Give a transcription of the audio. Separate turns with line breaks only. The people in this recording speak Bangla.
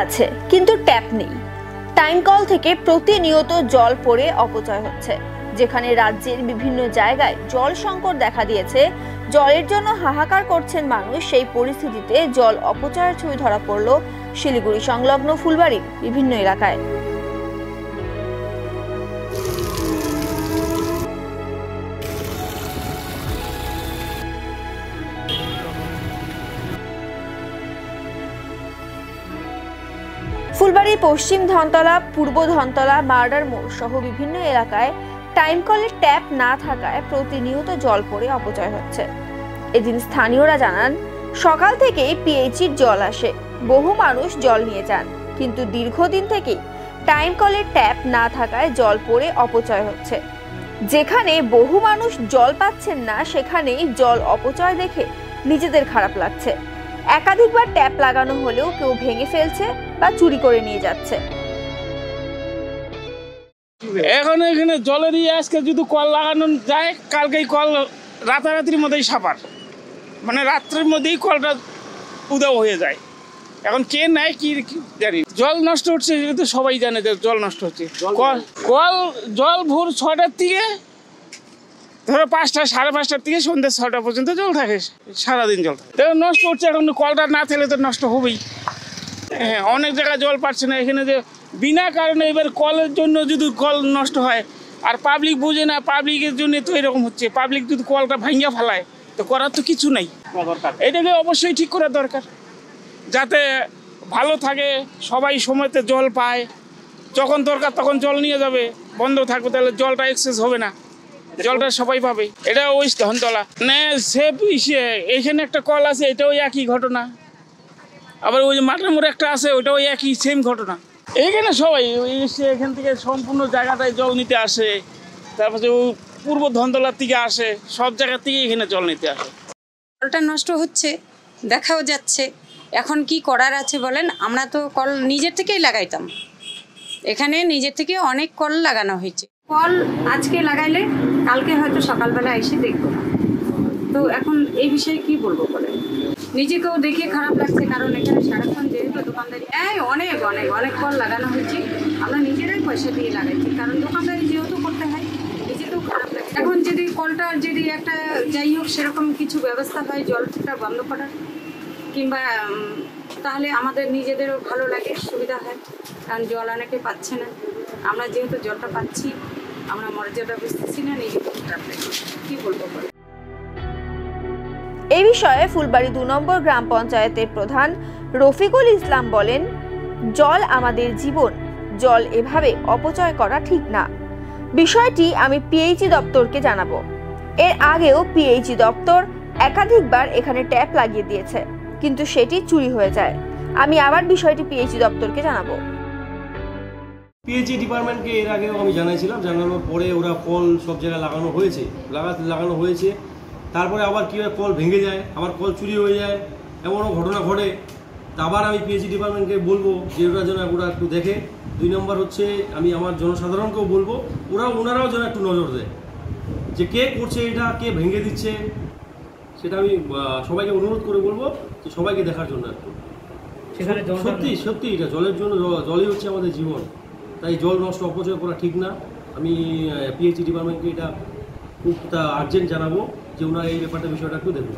আছে কিন্তু ট্যাপ নেই। টাইম কল থেকে প্রতিনিয়ত জল পড়ে অপচয় হচ্ছে। যেখানে রাজ্যের বিভিন্ন জায়গায় জল সংকট দেখা দিয়েছে, জলের জন্য হাহাকার করছেন মানুষ, সেই পরিস্থিতিতে জল অপচয়ের ছবি ধরা পড়ল শিলিগুড়ি সংলগ্ন ফুলবাড়ির বিভিন্ন এলাকায়। ফুলবাড়ির পশ্চিম ধনতলা, পূর্ব ধনতলা, মার্ডার মোড় সহ বিভিন্ন এলাকায় টাইম কলের ট্যাপ না থাকায় প্রতিনিয়ত জল পড়ে অপচয় হচ্ছে। এদিন স্থানীয়রা জানান, সকাল থেকেই পিএইচির জল আসে, বহু মানুষ জল নিয়ে যান, কিন্তু দীর্ঘদিন থেকেই টাইম কলের ট্যাপ না থাকায় জল পড়ে অপচয় হচ্ছে। যেখানে বহু মানুষ জল পাচ্ছেন না, সেখানেই জল অপচয় দেখে নিজেদের খারাপ লাগছে। একাধিকবার ট্যাপ লাগানো হলেও কেউ ভেঙে ফেলছে বা চুরি করে নিয়ে যাচ্ছে।
এখন এখানে জলের আজকে যদি কল লাগানো যায়, কালকেই কল রাতারাতির মধ্যেই সাপার, মানে রাত্রের মধ্যেই কলটা উদাও হয়ে যায়। এখন কে নেয় কি জানি। জল নষ্ট হচ্ছে সেটা তো সবাই জানে যে জল নষ্ট হচ্ছে। কল জল ভোর 6টার থেকে ধরো 5টা, 5:30টার থেকে সন্ধ্যা 6টা পর্যন্ত জল থাকে, সারাদিন জল থাকে। নষ্ট হচ্ছে, এখন কলটা না থাকলে তো নষ্ট হবেই। হ্যাঁ, অনেক জায়গায় জল পাচ্ছে না। এখানে যে বিনা কারণে এবার কলের জন্য যদি কল নষ্ট হয়, আর পাবলিক বুঝে না, পাবলিকের জন্য তো এরকম হচ্ছে। পাবলিক যদি কলটা ভাঙিয়া ফেলায় তো করার তো কিছু নাই। এটাকে অবশ্যই ঠিক করা দরকার, যাতে ভালো থাকে, সবাই সময়তে জল পায়। যখন দরকার তখন জল নিয়ে যাবে, বন্ধ থাকবে, তাহলে জলটা এক্সেস হবে না, জলটা সবাই পাবে। এটা ওই ধনতলা সেফ ইসে, এখানে একটা কল আছে, এটাও একই ঘটনা। আবার ওই যে মাঠের মোড়ে একটা আছে, ওইটাও একই সেম ঘটনা। এইখানে সবাই এখান থেকে সম্পূর্ণ জায়গাটায় জল নিতে আসে, তারপরে ওই পূর্ব ধনতলার থেকে আসে, সব জায়গার থেকে এখানে জল নিতে আসে।
কলটা নষ্ট হচ্ছে, দেখাও যাচ্ছে। এখন কি করার আছে বলেন? আমরা তো কল নিজের থেকেই লাগাইতাম, এখানে নিজের থেকে অনেক কল লাগানো হয়েছে। কল আজকে লাগাইলে কালকে হয়তো সকালবেলা এসে দেখবো না। তো এখন এই বিষয়ে কি বলবো বলেন? নিজেকেও দেখে খারাপ লাগছে, কারণ এখানে সারাক্ষণ যেহেতু দোকানদারি অনেক অনেক অনেক কল লাগানো হয়েছে, আমরা নিজেরাই পয়সা দিয়ে লাগাইছি, কারণ দোকানদারি যেহেতু করতে হয়, নিজেকেও খারাপ লাগছে। এখন যদি কলটার যদি একটা যাই হোক সেরকম কিছু ব্যবস্থা হয় জলটা বন্ধ করার, কিংবা তাহলে আমাদের নিজেদেরও ভালো লাগে, সুবিধা হয়। কারণ জল অনেকে পাচ্ছে না, আমরা যেহেতু জলটা পাচ্ছি, আমরা মর্যাদা বুঝতেছি না, নিজেকে খারাপ লাগে। কি বলবো?
এই বিষয়ে ফুলবাড়ি 2 নম্বর গ্রাম পঞ্চায়েতের প্রধান রফিকুল ইসলাম বলেন, জল আমাদের জীবন, জল এভাবে অপচয় করা ঠিক না। বিষয়টি আমি পিএইচই দপ্তরকে জানাবো। এর আগেও পিএইচই দপ্তর একাধিকবার এখানে ট্যাপ লাগিয়ে দিয়েছে, কিন্তু সেটি চুরি হয়ে যায়। আমি আবার বিষয়টি পিএইচই দপ্তরকে জানাবো।
পিএইচই ডিপার্টমেন্টকে এর আগেও আমি জানাইছিলাম, জানানোর পরে ওরা কল সব জায়গায় লাগানো হয়েছে। তারপরে আবার কী হয়, কল ভেঙে যায়, আবার কল চুরি হয়ে যায়, এমনও ঘটনা ঘটে। তা আবার আমি পিএইচই ডিপার্টমেন্টকে বলবো যে ওরা যেন ওরা একটু দেখে। 2 নম্বর হচ্ছে আমি আমার জনসাধারণকেও বলবো, ওনারাও যেন একটু নজর দেয় যে কে করছে এটা, কে ভেঙে দিচ্ছে। সেটা আমি সবাইকে অনুরোধ করে বলবো যে সবাইকে দেখার জন্য একটু। সত্যি এটা জলের জন্য, জলই হচ্ছে আমাদের জীবন, তাই জল নষ্ট অপচয় করা ঠিক না। আমি পিএইচই ডিপার্টমেন্টকে এটা খুব আর্জেন্ট জানাবো যে ওনারা এই বিষয়টা একটু দেখুন।